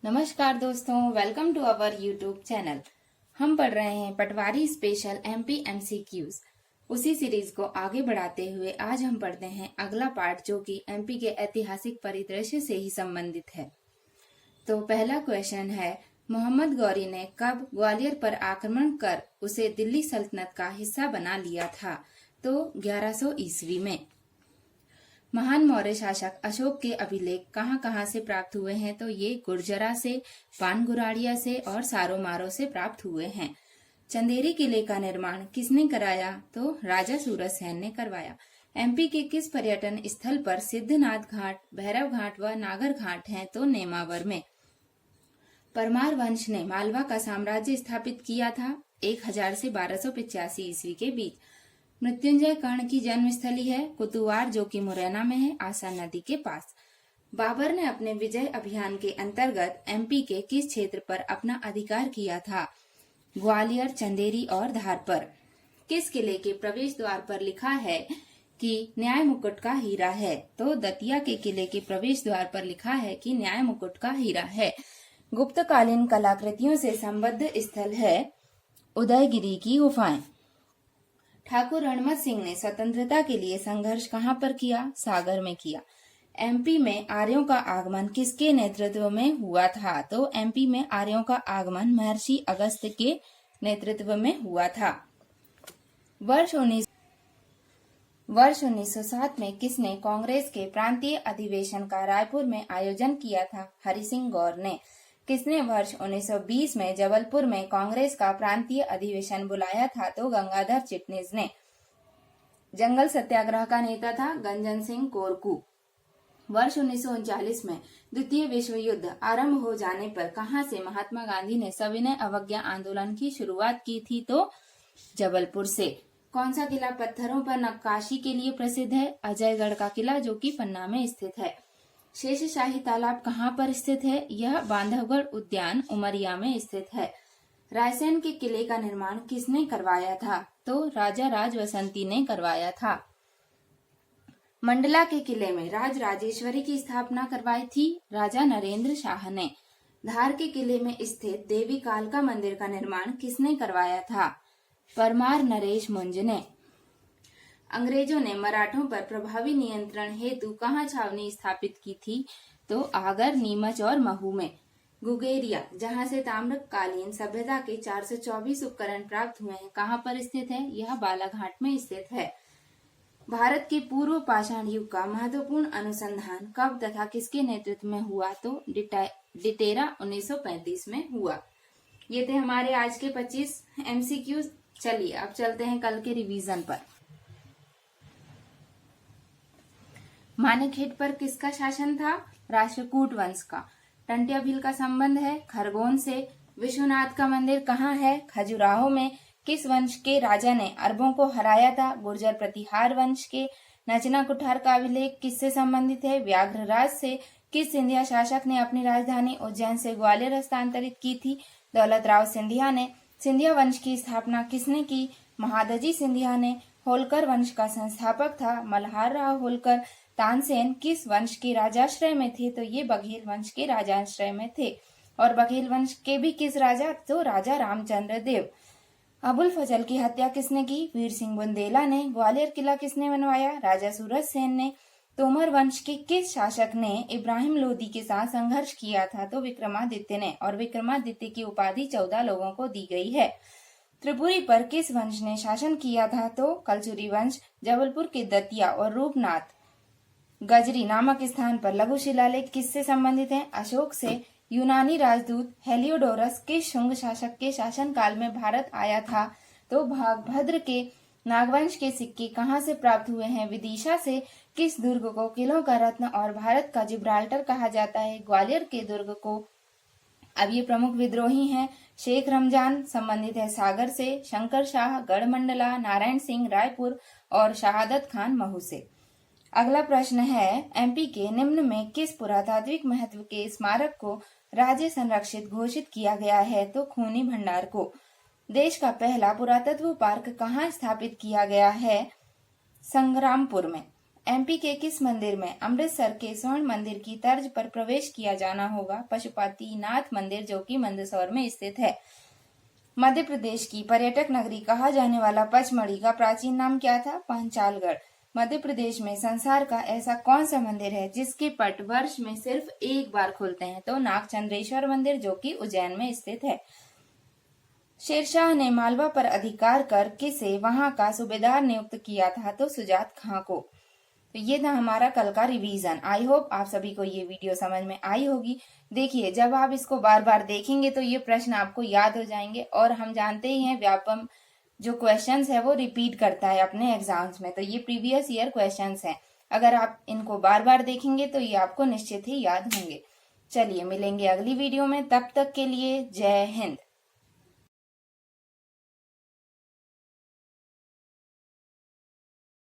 नमस्कार दोस्तों, welcome to our YouTube channel. हम पढ़ रहे हैं पटवारी स्पेशल एमपी एमसीक्यूज। उसी सीरीज को आगे बढ़ाते हुए आज हम पढ़ते हैं अगला पार्ट, जो कि एमपी के ऐतिहासिक परिदृश्य से ही संबंधित है। तो पहला क्वेश्चन है, मोहम्मद गौरी ने कब ग्वालियर पर आक्रमण कर उसे दिल्ली सल्तनत का हिस्सा बना लिया था? तो 1100 ईस्वी में। महान मौर्य शासक अशोक के अभिलेख कहाँ कहाँ से प्राप्त हुए हैं? तो ये गुर्जरा से, पानगुराड़िया से और सारोमारो से प्राप्त हुए हैं। चंदेरी किले का निर्माण किसने कराया? तो राजा सूरजसेन ने करवाया। एमपी के किस पर्यटन स्थल पर सिद्धनाथ घाट, भैरव घाट व नागर घाट हैं? तो नेमावर में। परमार वंश ने मालवा का साम्राज्य स्थापित किया था 1000 से 1285 ईस्वी के बीच। मृत्युंजय कर्ण की जन्मस्थली है कुतुवार, जो कि मुरैना में है, आसा नदी के पास। बाबर ने अपने विजय अभियान के अंतर्गत एमपी के किस क्षेत्र पर अपना अधिकार किया था? ग्वालियर, चंदेरी और धार पर। किस किले के प्रवेश द्वार पर लिखा है कि न्याय मुकुट का हीरा है? तो दतिया के किले के प्रवेश द्वार पर लिखा है कि न्याय मुकुट का हीरा है। गुप्तकालीन कलाकृतियों से संबद्ध स्थल है उदयगिरी की गुफाएं। ठाकुर रणमत सिंह ने स्वतंत्रता के लिए संघर्ष कहाँ पर किया? सागर में किया। एमपी में आर्यों का आगमन किसके नेतृत्व में हुआ था? तो एमपी में आर्यों का आगमन महर्षि अगस्त्य के नेतृत्व में हुआ था। वर्ष 1907 में किसने कांग्रेस के प्रांतीय अधिवेशन का रायपुर में आयोजन किया था? हरि सिंह गौर ने। किसने वर्ष 1920 में जबलपुर में कांग्रेस का प्रांतीय अधिवेशन बुलाया था? तो गंगाधर चिटनिस ने। जंगल सत्याग्रह का नेता था गंजन सिंह कोरकू। वर्ष 1939 में द्वितीय विश्व युद्ध आरंभ हो जाने पर कहां से महात्मा गांधी ने सविनय अवज्ञा आंदोलन की शुरुआत की थी? तो जबलपुर से। कौन सा किला पत्थरों पर नक्काशी के लिए प्रसिद्ध है? अजयगढ़ का किला, जो कि पन्ना में स्थित है। शेषशाही तालाब कहाँ पर स्थित है? यह बांधवगढ़ उद्यान उमरिया में स्थित है। रायसेन के किले का निर्माण किसने करवाया था? तो राजा राजवसंती ने करवाया था। मंडला के किले में राज राजेश्वरी की स्थापना करवाई थी राजा नरेंद्र शाह ने। धार के किले में स्थित देवी कालका मंदिर का निर्माण किसने करवाया था? परमार नरेश मुंज ने। अंग्रेजों ने मराठों पर प्रभावी नियंत्रण हेतु कहाँ छावनी स्थापित की थी? तो आगर, नीमच और महू में। गुगेरिया, जहाँ से ताम्रकालीन सभ्यता के 424 उपकरण प्राप्त हुए हैं, कहाँ पर स्थित है? यह बालाघाट में स्थित है। भारत के पूर्व पाषाण युग का महत्वपूर्ण अनुसंधान कब तथा किसके नेतृत्व में हुआ? तो डिटेरा 1935 में हुआ। ये थे हमारे आज के 25 एमसीक्यूज। चलिए अब चलते हैं कल के रिवीजन पर। मानेकहेड पर किसका शासन था? राष्ट्रकूट वंश का। टंट्या भील का संबंध है खरगोन से। विश्वनाथ का मंदिर कहाँ है? खजुराहो में। किस वंश के राजा ने अरबों को हराया था? गुर्जर प्रतिहार वंश के। नचना कुठार का अभिलेख किससे संबंधित है? व्याघ्रराज से। किस सिंधिया शासक ने अपनी राजधानी उज्जैन से ग्वालियर हस्तांतरित की थी? दौलत राव सिंधिया ने। सिंधिया वंश की स्थापना किसने की? महादजी सिंधिया ने। होलकर वंश का संस्थापक था मल्हार राव होलकर। तानसेन किस वंश के राजाश्रय में थे? तो ये बघेल वंश के राजाश्रय में थे। और बघेल वंश के भी किस राजा? तो राजा रामचंद्र देव। अबुल फजल की हत्या किसने की? वीर सिंह बुंदेला ने। ग्वालियर किला किसने बनवाया? राजा सूरजसेन ने। तोमर वंश के किस शासक ने इब्राहिम लोदी के साथ संघर्ष किया था? तो विक्रमादित्य ने। और विक्रमादित्य की उपाधि 14 लोगों को दी गई है। त्रिपुरी पर किस वंश ने शासन किया था? तो कलचुरी वंश। जबलपुर के दतिया और रूपनाथ गजरी नामक स्थान पर लघु शिलालेख किससे संबंधित है? अशोक से। यूनानी राजदूत हेलियोडोरस किस शुंग शासक के शासनकाल में भारत आया था? तो भागभद्र के। नागवंश के सिक्के कहाँ से प्राप्त हुए हैं? विदिशा से। किस दुर्ग को किलों का रत्न और भारत का जिब्राल्टर कहा जाता है? ग्वालियर के दुर्ग को। अब ये प्रमुख विद्रोही हैं। शेख रमजान संबंधित है सागर से। शंकर शाह गढ़मंडला, नारायण सिंह रायपुर और शहादत खान महू से। अगला प्रश्न है, एमपी के निम्न में किस पुरातात्विक महत्व के स्मारक को राज्य संरक्षित घोषित किया गया है? तो खूनी भंडार को। देश का पहला पुरातत्व पार्क कहाँ स्थापित किया गया है? संग्रामपुर में। एमपी के किस मंदिर में अमृतसर के स्वर्ण मंदिर की तर्ज पर प्रवेश किया जाना होगा? पशुपतिनाथ मंदिर, जो कि मंदसौर में स्थित है। मध्य प्रदेश की पर्यटक नगरी कहा जाने वाला पचमढ़ी का प्राचीन नाम क्या था? पांचालगढ़। मध्य प्रदेश में संसार का ऐसा कौन सा मंदिर है जिसके पट वर्ष में सिर्फ एक बार खुलते हैं? तो नागचंद्रेश्वर मंदिर, जो कि उज्जैन में स्थित है। शेरशाह ने मालवा पर अधिकार कर किसे वहां का सूबेदार नियुक्त किया था? तो सुजात खां को। तो ये था हमारा कल का रिवीजन। आई होप आप सभी को ये वीडियो समझ में आई होगी। देखिए, जब आप इसको बार बार देखेंगे तो ये प्रश्न आपको याद हो जाएंगे, और हम जानते ही हैं व्यापम जो क्वेश्चंस है वो रिपीट करता है अपने एग्जाम्स में, तो ये प्रीवियस ईयर क्वेश्चंस हैं। अगर आप इनको बार बार देखेंगे तो ये आपको निश्चित ही याद होंगे। चलिए मिलेंगे अगली वीडियो में, तब तक के लिए जय हिंद।